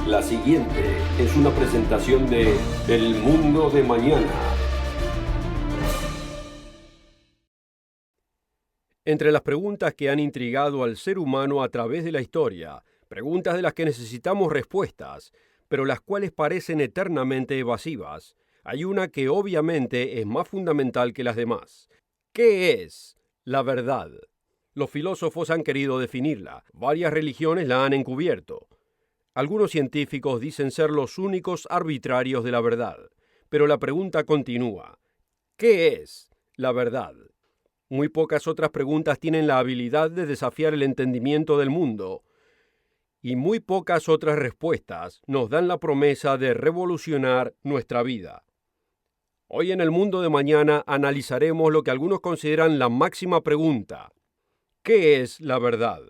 La siguiente es una presentación de El Mundo de Mañana. Entre las preguntas que han intrigado al ser humano a través de la historia, preguntas de las que necesitamos respuestas, pero las cuales parecen eternamente evasivas, hay una que obviamente es más fundamental que las demás. ¿Qué es la verdad? Los filósofos han querido definirla, varias religiones la han encubierto. Algunos científicos dicen ser los únicos arbitrarios de la verdad, pero la pregunta continúa. ¿Qué es la verdad? Muy pocas otras preguntas tienen la habilidad de desafiar el entendimiento del mundo, y muy pocas otras respuestas nos dan la promesa de revolucionar nuestra vida. Hoy en el Mundo de Mañana analizaremos lo que algunos consideran la máxima pregunta. ¿Qué es la verdad?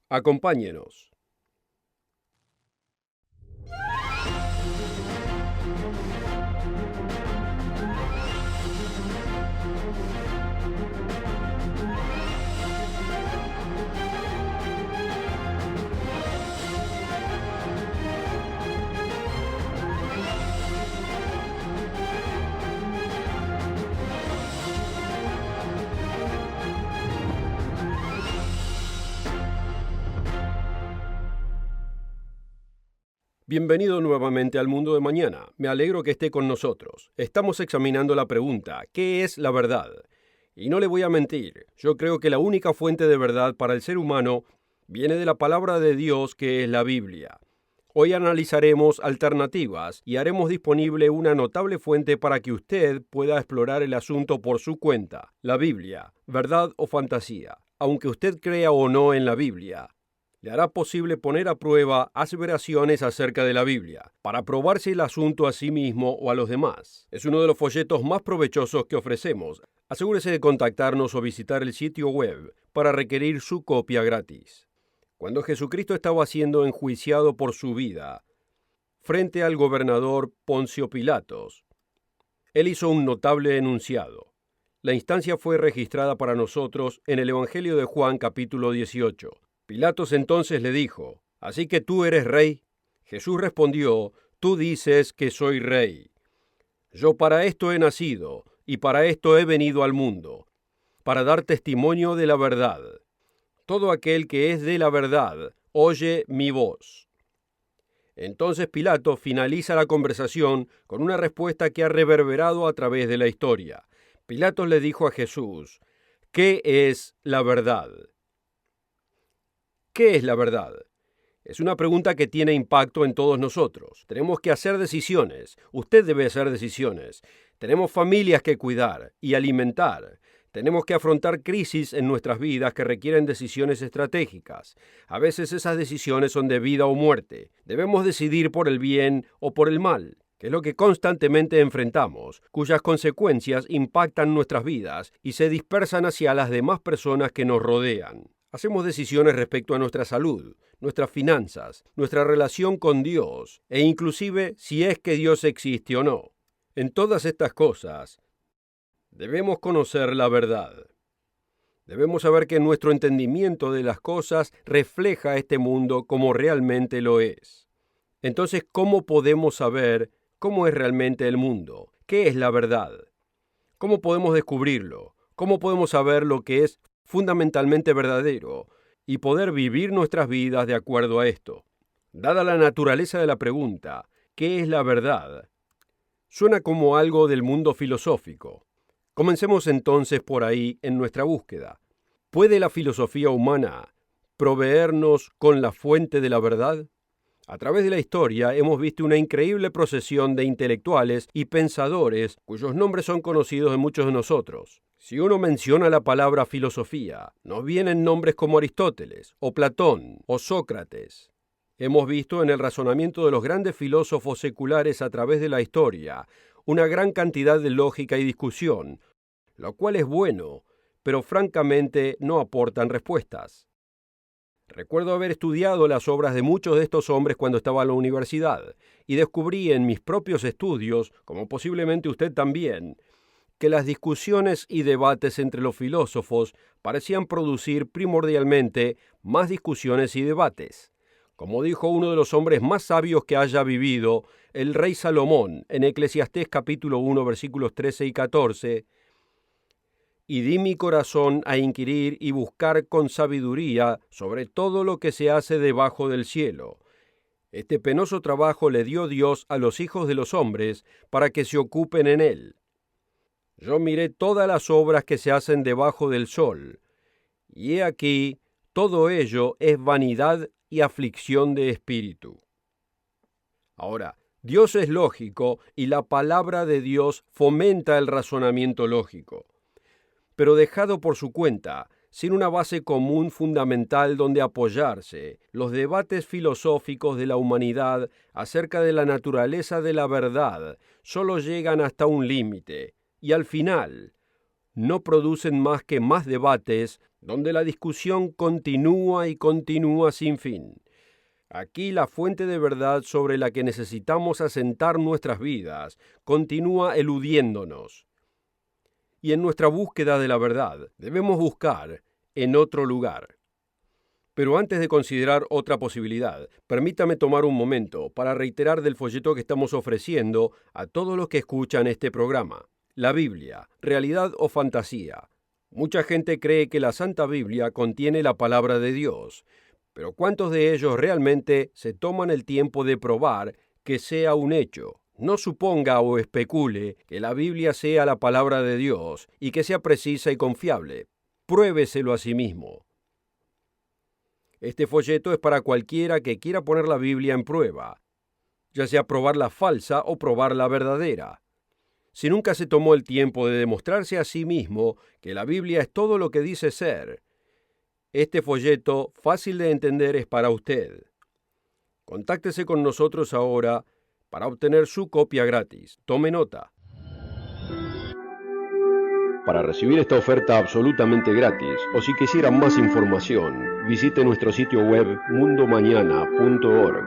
Acompáñenos. Bienvenido nuevamente al Mundo de Mañana. Me alegro que esté con nosotros. Estamos examinando la pregunta, ¿qué es la verdad? Y no le voy a mentir, yo creo que la única fuente de verdad para el ser humano viene de la palabra de Dios, que es la Biblia. Hoy analizaremos alternativas y haremos disponible una notable fuente para que usted pueda explorar el asunto por su cuenta. La Biblia, ¿verdad o fantasía? Aunque usted crea o no en la Biblia, le hará posible poner a prueba aseveraciones acerca de la Biblia, para probarse el asunto a sí mismo o a los demás. Es uno de los folletos más provechosos que ofrecemos. Asegúrese de contactarnos o visitar el sitio web para requerir su copia gratis. Cuando Jesucristo estaba siendo enjuiciado por su vida frente al gobernador Poncio Pilatos, él hizo un notable enunciado. La instancia fue registrada para nosotros en el Evangelio de Juan, capítulo 18. Pilatos entonces le dijo, ¿así que tú eres rey? Jesús respondió, tú dices que soy rey. Yo para esto he nacido, y para esto he venido al mundo, para dar testimonio de la verdad. Todo aquel que es de la verdad, oye mi voz. Entonces Pilato finaliza la conversación con una respuesta que ha reverberado a través de la historia. Pilatos le dijo a Jesús, ¿qué es la verdad? ¿Qué es la verdad? Es una pregunta que tiene impacto en todos nosotros. Tenemos que hacer decisiones. Usted debe hacer decisiones. Tenemos familias que cuidar y alimentar. Tenemos que afrontar crisis en nuestras vidas que requieren decisiones estratégicas. A veces esas decisiones son de vida o muerte. Debemos decidir por el bien o por el mal, que es lo que constantemente enfrentamos, cuyas consecuencias impactan nuestras vidas y se dispersan hacia las demás personas que nos rodean. Hacemos decisiones respecto a nuestra salud, nuestras finanzas, nuestra relación con Dios e inclusive si es que Dios existe o no. En todas estas cosas, debemos conocer la verdad. Debemos saber que nuestro entendimiento de las cosas refleja este mundo como realmente lo es. Entonces, ¿cómo podemos saber cómo es realmente el mundo? ¿Qué es la verdad? ¿Cómo podemos descubrirlo? ¿Cómo podemos saber lo que es fundamentalmente verdadero y poder vivir nuestras vidas de acuerdo a esto? Dada la naturaleza de la pregunta, ¿qué es la verdad? Suena como algo del mundo filosófico. Comencemos entonces por ahí en nuestra búsqueda. ¿Puede la filosofía humana proveernos con la fuente de la verdad? A través de la historia hemos visto una increíble procesión de intelectuales y pensadores cuyos nombres son conocidos de muchos de nosotros. Si uno menciona la palabra filosofía, nos vienen nombres como Aristóteles, o Platón, o Sócrates. Hemos visto en el razonamiento de los grandes filósofos seculares a través de la historia una gran cantidad de lógica y discusión, lo cual es bueno, pero francamente no aportan respuestas. Recuerdo haber estudiado las obras de muchos de estos hombres cuando estaba en la universidad, y descubrí en mis propios estudios, como posiblemente usted también, que las discusiones y debates entre los filósofos parecían producir primordialmente más discusiones y debates. Como dijo uno de los hombres más sabios que haya vivido, el rey Salomón, en Eclesiastés capítulo 1, versículos 13 y 14, «Y di mi corazón a inquirir y buscar con sabiduría sobre todo lo que se hace debajo del cielo. Este penoso trabajo le dio Dios a los hijos de los hombres para que se ocupen en él. Yo miré todas las obras que se hacen debajo del sol, y he aquí, todo ello es vanidad y aflicción de espíritu». Ahora, Dios es lógico y la palabra de Dios fomenta el razonamiento lógico. Pero dejado por su cuenta, sin una base común fundamental donde apoyarse, los debates filosóficos de la humanidad acerca de la naturaleza de la verdad solo llegan hasta un límite, y al final no producen más que más debates donde la discusión continúa y continúa sin fin. Aquí la fuente de verdad sobre la que necesitamos asentar nuestras vidas continúa eludiéndonos. Y en nuestra búsqueda de la verdad debemos buscar en otro lugar. Pero antes de considerar otra posibilidad, permítame tomar un momento para reiterar del folleto que estamos ofreciendo a todos los que escuchan este programa. La Biblia, ¿realidad o fantasía? Mucha gente cree que la Santa Biblia contiene la palabra de Dios, pero ¿cuántos de ellos realmente se toman el tiempo de probar que sea un hecho? No suponga o especule que la Biblia sea la palabra de Dios y que sea precisa y confiable. Pruébeselo a sí mismo. Este folleto es para cualquiera que quiera poner la Biblia en prueba, ya sea probar la falsa o probar la verdadera. Si nunca se tomó el tiempo de demostrarse a sí mismo que la Biblia es todo lo que dice ser, este folleto fácil de entender es para usted. Contáctese con nosotros ahora para obtener su copia gratis. Tome nota. Para recibir esta oferta absolutamente gratis, o si quisiera más información, visite nuestro sitio web mundomañana.org.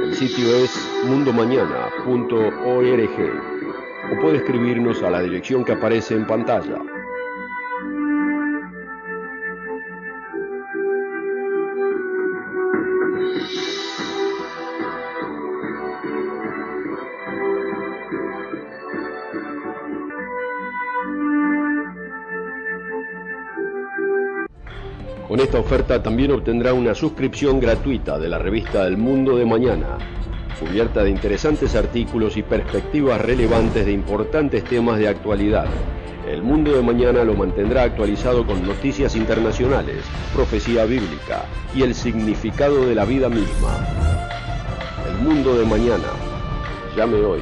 El sitio es mundomañana.org, o puede escribirnos a la dirección que aparece en pantalla. Con esta oferta también obtendrá una suscripción gratuita de la revista El Mundo de Mañana, cubierta de interesantes artículos y perspectivas relevantes de importantes temas de actualidad. El Mundo de Mañana lo mantendrá actualizado con noticias internacionales, profecía bíblica y el significado de la vida misma. El Mundo de Mañana. Llame hoy.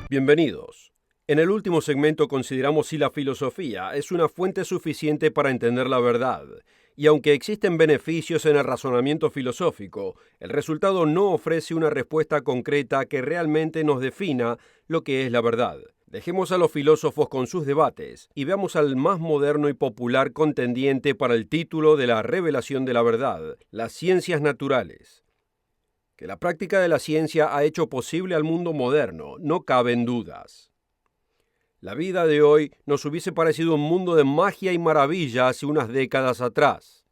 Bienvenidos. En el último segmento consideramos si la filosofía es una fuente suficiente para entender la verdad, y aunque existen beneficios en el razonamiento filosófico, el resultado no ofrece una respuesta concreta que realmente nos defina lo que es la verdad. Dejemos a los filósofos con sus debates y veamos al más moderno y popular contendiente para el título de la revelación de la verdad, las ciencias naturales. Que la práctica de la ciencia ha hecho posible al mundo moderno, no caben dudas. La vida de hoy nos hubiese parecido un mundo de magia y maravilla hace unas décadas atrás.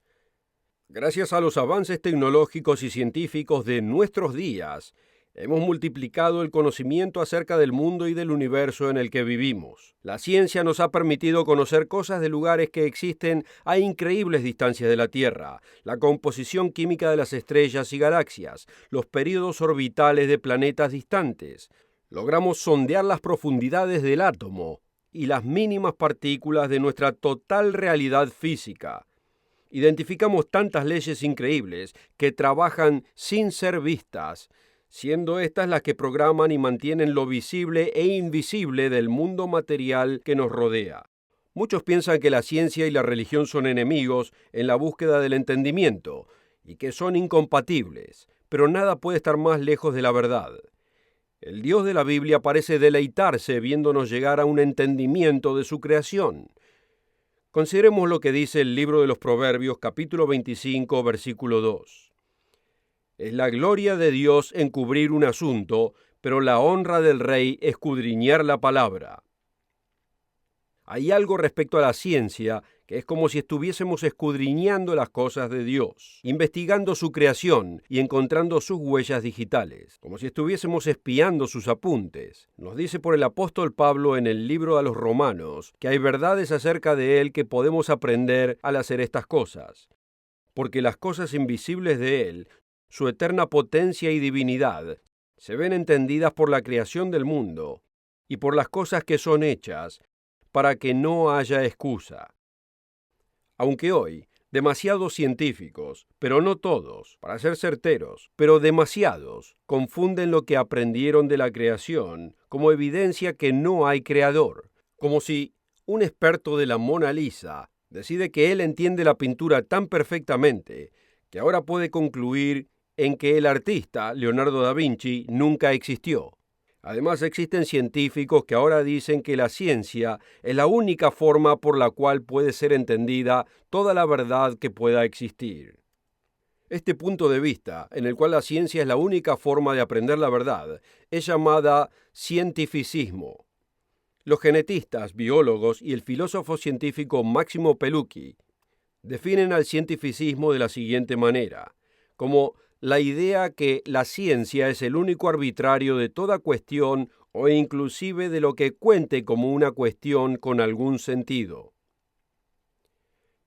Gracias a los avances tecnológicos y científicos de nuestros días, hemos multiplicado el conocimiento acerca del mundo y del universo en el que vivimos. La ciencia nos ha permitido conocer cosas de lugares que existen a increíbles distancias de la Tierra, la composición química de las estrellas y galaxias, los períodos orbitales de planetas distantes. Logramos sondear las profundidades del átomo y las mínimas partículas de nuestra total realidad física. Identificamos tantas leyes increíbles que trabajan sin ser vistas, siendo estas las que programan y mantienen lo visible e invisible del mundo material que nos rodea. Muchos piensan que la ciencia y la religión son enemigos en la búsqueda del entendimiento y que son incompatibles, pero nada puede estar más lejos de la verdad. El Dios de la Biblia parece deleitarse viéndonos llegar a un entendimiento de su creación. Consideremos lo que dice el libro de los Proverbios, capítulo 25, versículo 2. Es la gloria de Dios encubrir un asunto, pero la honra del rey escudriñar la palabra. Hay algo respecto a la ciencia que que es como si estuviésemos escudriñando las cosas de Dios, investigando su creación y encontrando sus huellas digitales, como si estuviésemos espiando sus apuntes. Nos dice por el apóstol Pablo en el libro a los Romanos que hay verdades acerca de él que podemos aprender al hacer estas cosas, porque las cosas invisibles de él, su eterna potencia y divinidad, se ven entendidas por la creación del mundo y por las cosas que son hechas, para que no haya excusa. Aunque hoy, demasiados científicos, pero no todos, para ser certeros, pero demasiados, confunden lo que aprendieron de la creación como evidencia que no hay creador, como si un experto de la Mona Lisa decide que él entiende la pintura tan perfectamente que ahora puede concluir en que el artista, Leonardo da Vinci, nunca existió. Además, existen científicos que ahora dicen que la ciencia es la única forma por la cual puede ser entendida toda la verdad que pueda existir. Este punto de vista, en el cual la ciencia es la única forma de aprender la verdad, es llamada cientificismo. Los genetistas, biólogos y el filósofo científico Máximo Pelucchi definen al cientificismo de la siguiente manera, como la idea que la ciencia es el único arbitrario de toda cuestión o inclusive de lo que cuente como una cuestión con algún sentido.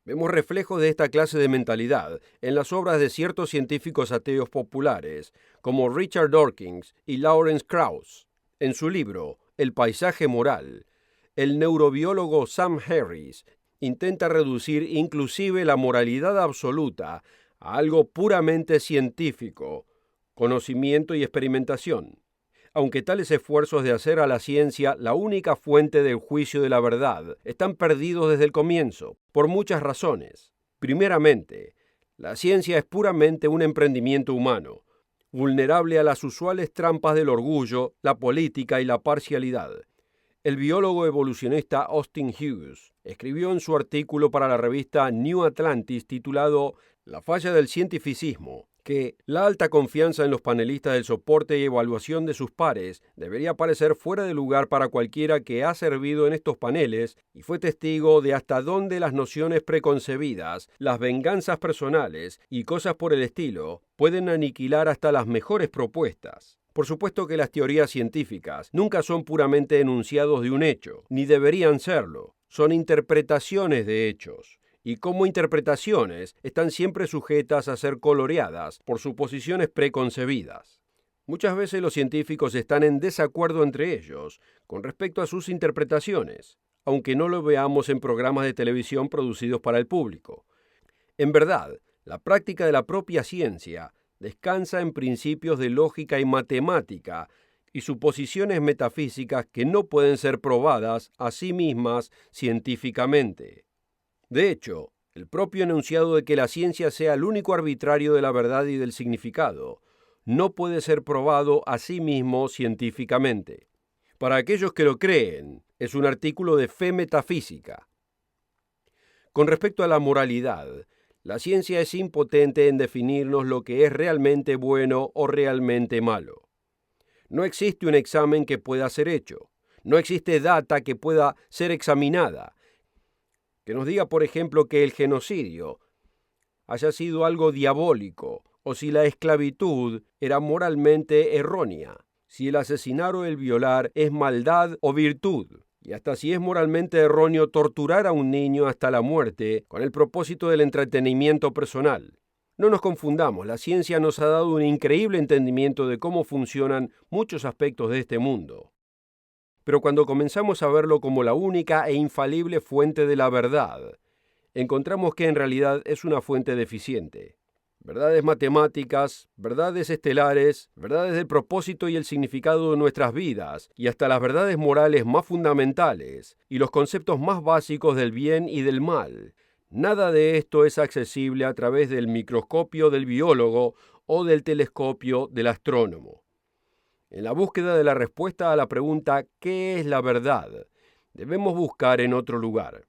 Vemos reflejos de esta clase de mentalidad en las obras de ciertos científicos ateos populares, como Richard Dawkins y Lawrence Krauss. En su libro, El paisaje moral, el neurobiólogo Sam Harris intenta reducir inclusive la moralidad absoluta a algo puramente científico, conocimiento y experimentación, aunque tales esfuerzos de hacer a la ciencia la única fuente del juicio de la verdad están perdidos desde el comienzo, por muchas razones. Primeramente, la ciencia es puramente un emprendimiento humano, vulnerable a las usuales trampas del orgullo, la política y la parcialidad. El biólogo evolucionista Austin Hughes escribió en su artículo para la revista New Atlantis titulado La falla del cientificismo, que la alta confianza en los panelistas del soporte y evaluación de sus pares debería parecer fuera de lugar para cualquiera que ha servido en estos paneles y fue testigo de hasta dónde las nociones preconcebidas, las venganzas personales y cosas por el estilo pueden aniquilar hasta las mejores propuestas. Por supuesto que las teorías científicas nunca son puramente enunciados de un hecho, ni deberían serlo. Son interpretaciones de hechos, y como interpretaciones están siempre sujetas a ser coloreadas por suposiciones preconcebidas. Muchas veces los científicos están en desacuerdo entre ellos con respecto a sus interpretaciones, aunque no lo veamos en programas de televisión producidos para el público. En verdad, la práctica de la propia ciencia descansa en principios de lógica y matemática y suposiciones metafísicas que no pueden ser probadas a sí mismas científicamente. De hecho, el propio enunciado de que la ciencia sea el único arbitrario de la verdad y del significado no puede ser probado a sí mismo científicamente. Para aquellos que lo creen, es un artículo de fe metafísica. Con respecto a la moralidad, la ciencia es impotente en definirnos lo que es realmente bueno o realmente malo. No existe un examen que pueda ser hecho. No existe data que pueda ser examinada, que nos diga, por ejemplo, que el genocidio haya sido algo diabólico, o si la esclavitud era moralmente errónea, si el asesinar o el violar es maldad o virtud, y hasta si es moralmente erróneo torturar a un niño hasta la muerte con el propósito del entretenimiento personal. No nos confundamos, la ciencia nos ha dado un increíble entendimiento de cómo funcionan muchos aspectos de este mundo. Pero cuando comenzamos a verlo como la única e infalible fuente de la verdad, encontramos que en realidad es una fuente deficiente. Verdades matemáticas, verdades estelares, verdades del propósito y el significado de nuestras vidas, y hasta las verdades morales más fundamentales, y los conceptos más básicos del bien y del mal. Nada de esto es accesible a través del microscopio del biólogo o del telescopio del astrónomo. En la búsqueda de la respuesta a la pregunta ¿qué es la verdad?, debemos buscar en otro lugar.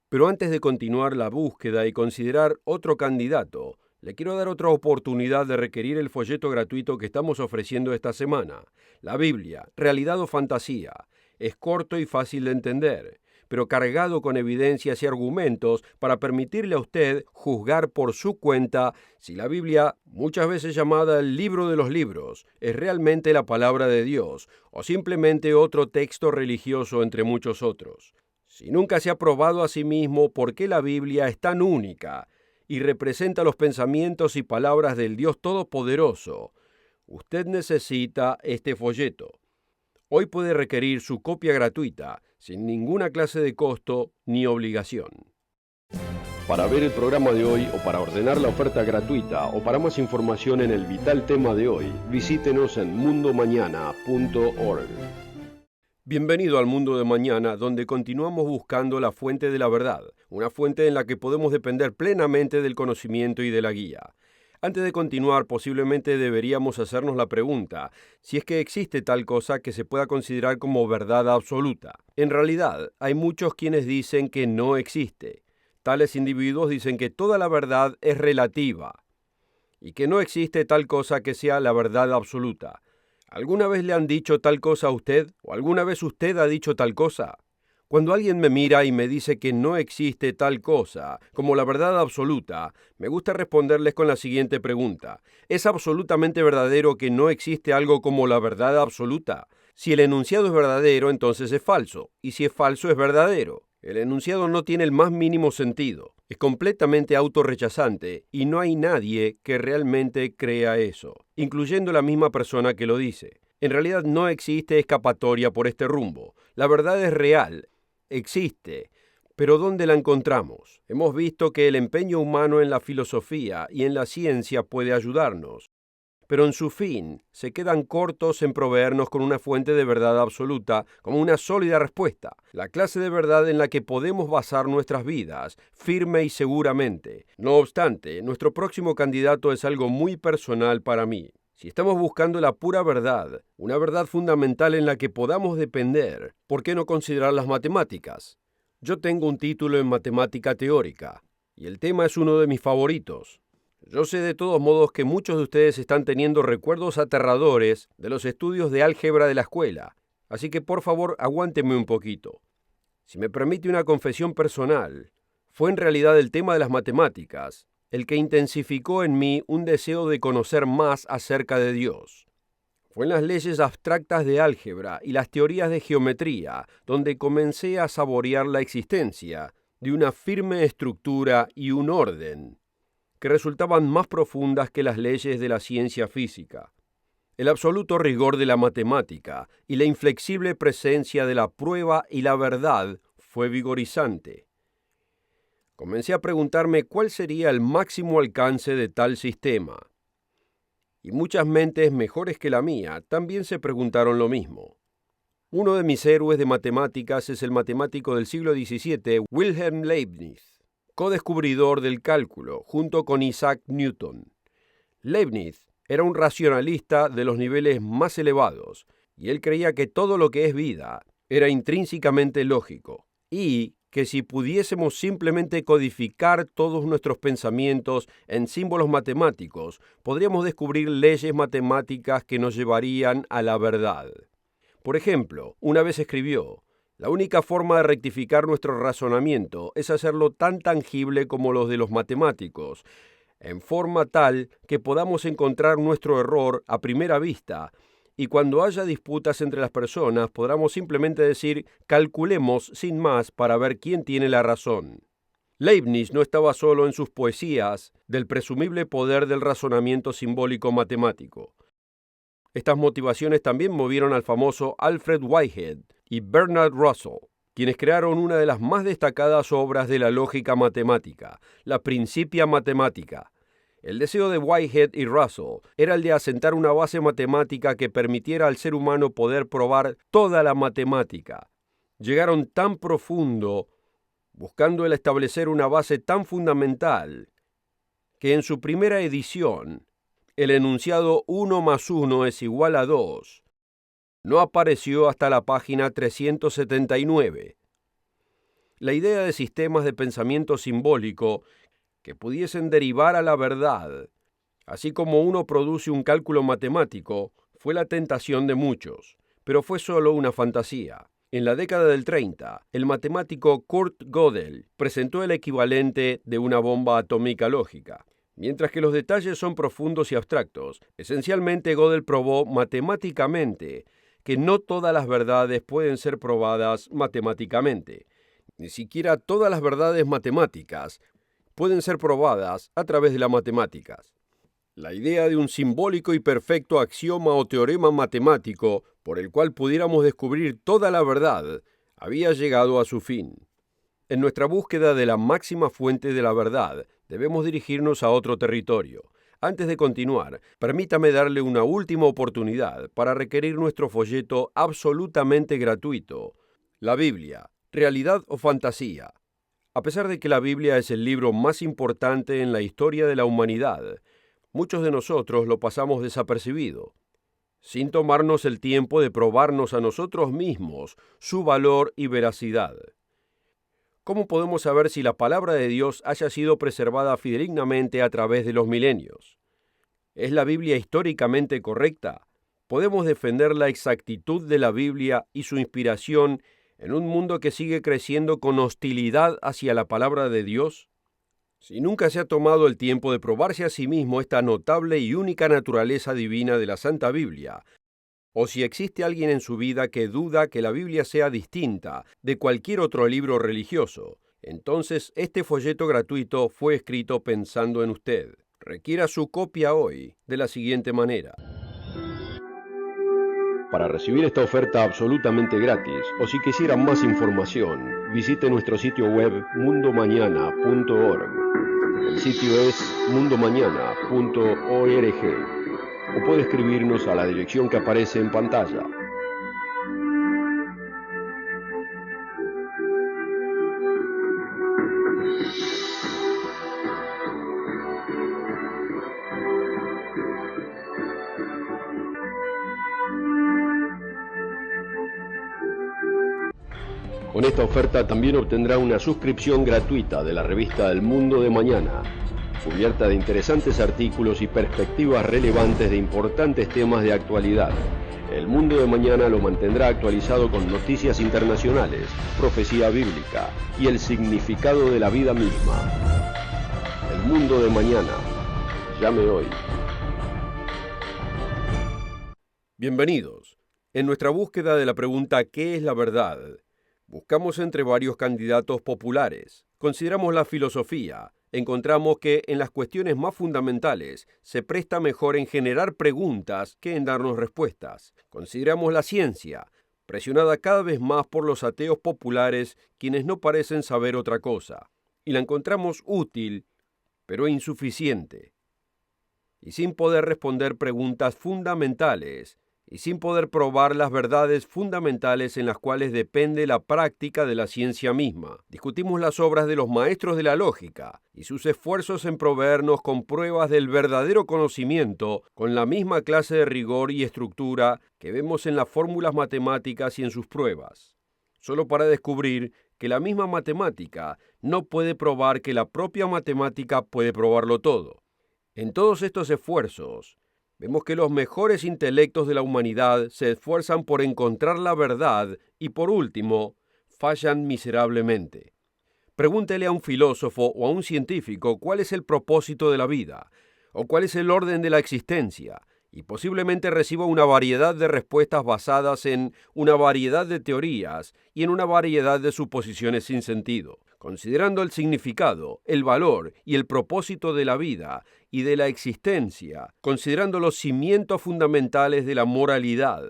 Pero antes de continuar la búsqueda y considerar otro candidato, le quiero dar otra oportunidad de requerir el folleto gratuito que estamos ofreciendo esta semana. La Biblia, realidad o fantasía. Es corto y fácil de entender, pero cargado con evidencias y argumentos para permitirle a usted juzgar por su cuenta si la Biblia, muchas veces llamada el libro de los libros, es realmente la palabra de Dios o simplemente otro texto religioso entre muchos otros. Si nunca se ha probado a sí mismo por qué la Biblia es tan única y representa los pensamientos y palabras del Dios Todopoderoso, usted necesita este folleto. Hoy puede requerir su copia gratuita, sin ninguna clase de costo ni obligación. Para ver el programa de hoy o para ordenar la oferta gratuita o para más información en el vital tema de hoy, visítenos en mundomañana.org. Bienvenido al Mundo de Mañana, donde continuamos buscando la fuente de la verdad, una fuente en la que podemos depender plenamente del conocimiento y de la guía. Antes de continuar, posiblemente deberíamos hacernos la pregunta si es que existe tal cosa que se pueda considerar como verdad absoluta. En realidad, hay muchos quienes dicen que no existe. Tales individuos dicen que toda la verdad es relativa y que no existe tal cosa que sea la verdad absoluta. ¿Alguna vez le han dicho tal cosa a usted? ¿O alguna vez usted ha dicho tal cosa? Cuando alguien me mira y me dice que no existe tal cosa como la verdad absoluta, me gusta responderles con la siguiente pregunta. ¿Es absolutamente verdadero que no existe algo como la verdad absoluta? Si el enunciado es verdadero, entonces es falso. Y si es falso, es verdadero. El enunciado no tiene el más mínimo sentido. Es completamente autorrechazante y no hay nadie que realmente crea eso, incluyendo la misma persona que lo dice. En realidad no existe escapatoria por este rumbo. La verdad es real. Existe, pero ¿dónde la encontramos? Hemos visto que el empeño humano en la filosofía y en la ciencia puede ayudarnos, pero en su fin se quedan cortos en proveernos con una fuente de verdad absoluta como una sólida respuesta, la clase de verdad en la que podemos basar nuestras vidas firme y seguramente. No obstante, nuestro próximo candidato es algo muy personal para mí. Si estamos buscando la pura verdad, una verdad fundamental en la que podamos depender, ¿por qué no considerar las matemáticas? Yo tengo un título en matemática teórica, y el tema es uno de mis favoritos. Yo sé de todos modos que muchos de ustedes están teniendo recuerdos aterradores de los estudios de álgebra de la escuela, así que por favor aguánteme un poquito. Si me permite una confesión personal, fue en realidad el tema de las matemáticas el que intensificó en mí un deseo de conocer más acerca de Dios. Fue en las leyes abstractas de álgebra y las teorías de geometría donde comencé a saborear la existencia de una firme estructura y un orden que resultaban más profundas que las leyes de la ciencia física. El absoluto rigor de la matemática y la inflexible presencia de la prueba y la verdad fue vigorizante. Comencé a preguntarme cuál sería el máximo alcance de tal sistema. Y muchas mentes mejores que la mía también se preguntaron lo mismo. Uno de mis héroes de matemáticas es el matemático del siglo XVII, Wilhelm Leibniz, codescubridor del cálculo, junto con Isaac Newton. Leibniz era un racionalista de los niveles más elevados, y él creía que todo lo que es vida era intrínsecamente lógico, y que si pudiésemos simplemente codificar todos nuestros pensamientos en símbolos matemáticos, podríamos descubrir leyes matemáticas que nos llevarían a la verdad. Por ejemplo, una vez escribió: la única forma de rectificar nuestro razonamiento es hacerlo tan tangible como los de los matemáticos, en forma tal que podamos encontrar nuestro error a primera vista, y cuando haya disputas entre las personas podamos simplemente decir: calculemos sin más para ver quién tiene la razón. Leibniz no estaba solo en sus poesías del presumible poder del razonamiento simbólico matemático. Estas motivaciones también movieron al famoso Alfred Whitehead y Bernard Russell, quienes crearon una de las más destacadas obras de la lógica matemática, la Principia Mathematica. El deseo de Whitehead y Russell era el de asentar una base matemática que permitiera al ser humano poder probar toda la matemática. Llegaron tan profundo, buscando el establecer una base tan fundamental, que en su primera edición, el enunciado 1 más 1 es igual a 2, no apareció hasta la página 379. La idea de sistemas de pensamiento simbólico que pudiesen derivar a la verdad, así como uno produce un cálculo matemático, fue la tentación de muchos, pero fue solo una fantasía. En la década del 30, el matemático Kurt Gödel presentó el equivalente de una bomba atómica lógica. Mientras que los detalles son profundos y abstractos, esencialmente Gödel probó matemáticamente que no todas las verdades pueden ser probadas matemáticamente. Ni siquiera todas las verdades matemáticas pueden ser probadas a través de las matemáticas. La idea de un simbólico y perfecto axioma o teorema matemático por el cual pudiéramos descubrir toda la verdad había llegado a su fin. En nuestra búsqueda de la máxima fuente de la verdad, debemos dirigirnos a otro territorio. Antes de continuar, permítame darle una última oportunidad para requerir nuestro folleto absolutamente gratuito. La Biblia, ¿realidad o fantasía? A pesar de que la Biblia es el libro más importante en la historia de la humanidad, muchos de nosotros lo pasamos desapercibido, sin tomarnos el tiempo de probarnos a nosotros mismos su valor y veracidad. ¿Cómo podemos saber si la palabra de Dios haya sido preservada fidedignamente a través de los milenios? ¿Es la Biblia históricamente correcta? ¿Podemos defender la exactitud de la Biblia y su inspiración en un mundo que sigue creciendo con hostilidad hacia la palabra de Dios? Si nunca se ha tomado el tiempo de probarse a sí mismo esta notable y única naturaleza divina de la Santa Biblia, o si existe alguien en su vida que duda que la Biblia sea distinta de cualquier otro libro religioso, entonces este folleto gratuito fue escrito pensando en usted. Requiera su copia hoy de la siguiente manera. Para recibir esta oferta absolutamente gratis, o si quisiera más información, visite nuestro sitio web mundomañana.org. El sitio es mundomañana.org. O puede escribirnos a la dirección que aparece en pantalla. Con esta oferta también obtendrá una suscripción gratuita de la revista El Mundo de Mañana, cubierta de interesantes artículos y perspectivas relevantes de importantes temas de actualidad. El Mundo de Mañana lo mantendrá actualizado con noticias internacionales, profecía bíblica y el significado de la vida misma. El Mundo de Mañana. Llame hoy. Bienvenidos. En nuestra búsqueda de la pregunta ¿qué es la verdad?, buscamos entre varios candidatos populares. Consideramos la filosofía. Encontramos que en las cuestiones más fundamentales se presta mejor en generar preguntas que en darnos respuestas. Consideramos la ciencia, presionada cada vez más por los ateos populares, quienes no parecen saber otra cosa. Y la encontramos útil, pero insuficiente. Y sin poder responder preguntas fundamentales, y sin poder probar las verdades fundamentales en las cuales depende la práctica de la ciencia misma. Discutimos las obras de los maestros de la lógica y sus esfuerzos en proveernos con pruebas del verdadero conocimiento con la misma clase de rigor y estructura que vemos en las fórmulas matemáticas y en sus pruebas, solo para descubrir que la misma matemática no puede probar que la propia matemática puede probarlo todo. En todos estos esfuerzos, vemos que los mejores intelectos de la humanidad se esfuerzan por encontrar la verdad y, por último, fallan miserablemente. Pregúntele a un filósofo o a un científico cuál es el propósito de la vida, o cuál es el orden de la existencia, y posiblemente reciba una variedad de respuestas basadas en una variedad de teorías y en una variedad de suposiciones sin sentido. Considerando el significado, el valor y el propósito de la vida y de la existencia, considerando los cimientos fundamentales de la moralidad,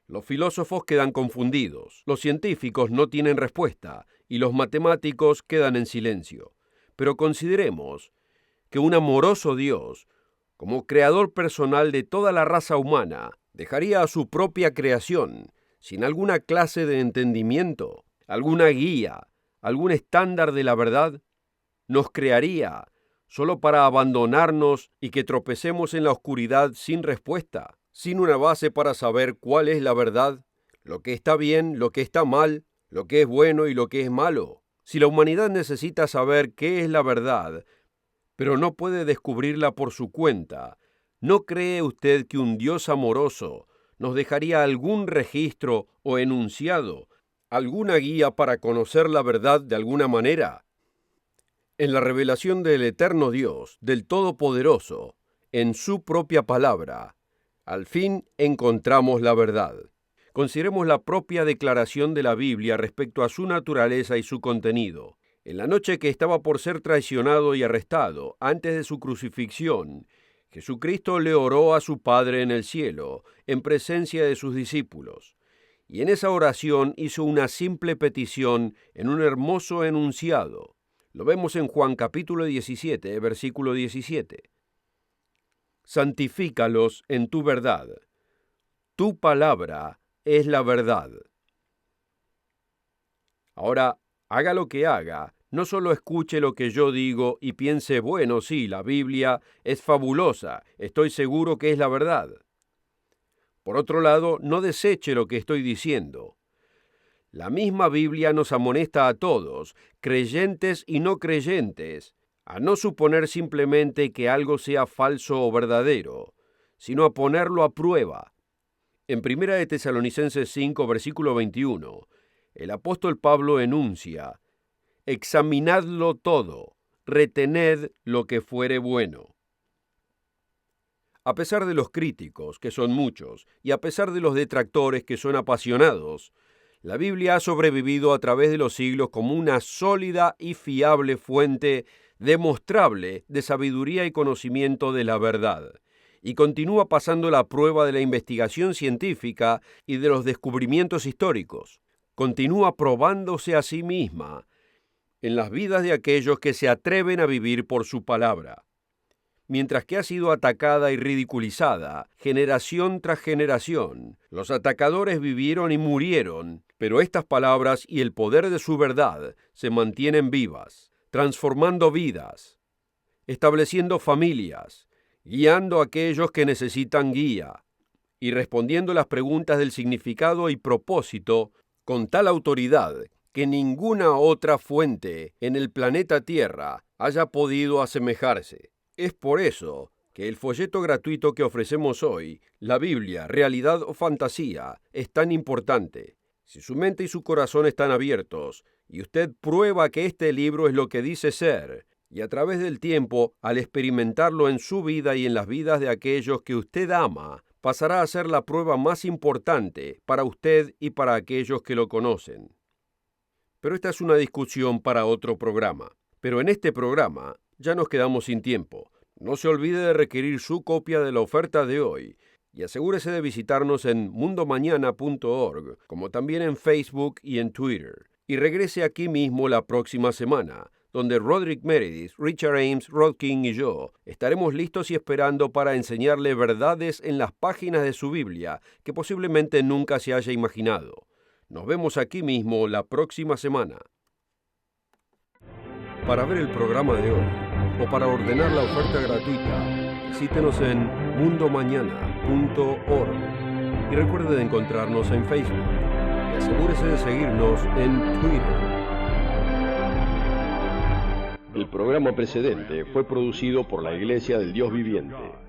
los filósofos quedan confundidos, los científicos no tienen respuesta y los matemáticos quedan en silencio. Pero consideremos que un amoroso Dios, como creador personal de toda la raza humana, dejaría a su propia creación sin alguna clase de entendimiento, alguna guía, algún estándar de la verdad. Nos crearía solo para abandonarnos y que tropecemos en la oscuridad sin respuesta, sin una base para saber cuál es la verdad, lo que está bien, lo que está mal, lo que es bueno y lo que es malo. Si la humanidad necesita saber qué es la verdad, pero no puede descubrirla por su cuenta, ¿no cree usted que un Dios amoroso nos dejaría algún registro o enunciado, alguna guía para conocer la verdad de alguna manera? En la revelación del eterno Dios, del Todopoderoso, en su propia palabra, al fin encontramos la verdad. Consideremos la propia declaración de la Biblia respecto a su naturaleza y su contenido. En la noche que estaba por ser traicionado y arrestado, antes de su crucifixión, Jesucristo le oró a su Padre en el cielo, en presencia de sus discípulos. Y en esa oración hizo una simple petición en un hermoso enunciado. Lo vemos en Juan capítulo 17, versículo 17. Santifícalos en tu verdad. Tu palabra es la verdad. Ahora, haga lo que haga, no solo escuche lo que yo digo y piense, bueno, sí, la Biblia es fabulosa, estoy seguro que es la verdad. Por otro lado, no deseche lo que estoy diciendo. La misma Biblia nos amonesta a todos, creyentes y no creyentes, a no suponer simplemente que algo sea falso o verdadero, sino a ponerlo a prueba. En 1 de Tesalonicenses 5, versículo 21, el apóstol Pablo enuncia: examinadlo todo, retened lo que fuere bueno. A pesar de los críticos, que son muchos, y a pesar de los detractores, que son apasionados, la Biblia ha sobrevivido a través de los siglos como una sólida y fiable fuente demostrable de sabiduría y conocimiento de la verdad, y continúa pasando la prueba de la investigación científica y de los descubrimientos históricos. Continúa probándose a sí misma en las vidas de aquellos que se atreven a vivir por su palabra. Mientras que ha sido atacada y ridiculizada, generación tras generación, los atacadores vivieron y murieron, pero estas palabras y el poder de su verdad se mantienen vivas, transformando vidas, estableciendo familias, guiando a aquellos que necesitan guía, y respondiendo las preguntas del significado y propósito con tal autoridad que ninguna otra fuente en el planeta Tierra haya podido asemejarse. Es por eso que el folleto gratuito que ofrecemos hoy, la Biblia, realidad o fantasía, es tan importante. Si su mente y su corazón están abiertos, y usted prueba que este libro es lo que dice ser, y a través del tiempo, al experimentarlo en su vida y en las vidas de aquellos que usted ama, pasará a ser la prueba más importante para usted y para aquellos que lo conocen. Pero esta es una discusión para otro programa. Pero en este programa ya nos quedamos sin tiempo. No se olvide de requerir su copia de la oferta de hoy y asegúrese de visitarnos en mundomañana.org, como también en Facebook y en Twitter. Y regrese aquí mismo la próxima semana, donde Roderick Meredith, Richard Ames, Rod King y yo estaremos listos y esperando para enseñarle verdades en las páginas de su Biblia que posiblemente nunca se haya imaginado. Nos vemos aquí mismo la próxima semana. Para ver el programa de hoy o para ordenar la oferta gratuita, visítenos en mundomañana.org y recuerde de encontrarnos en Facebook y asegúrese de seguirnos en Twitter. El programa precedente fue producido por la Iglesia del Dios Viviente.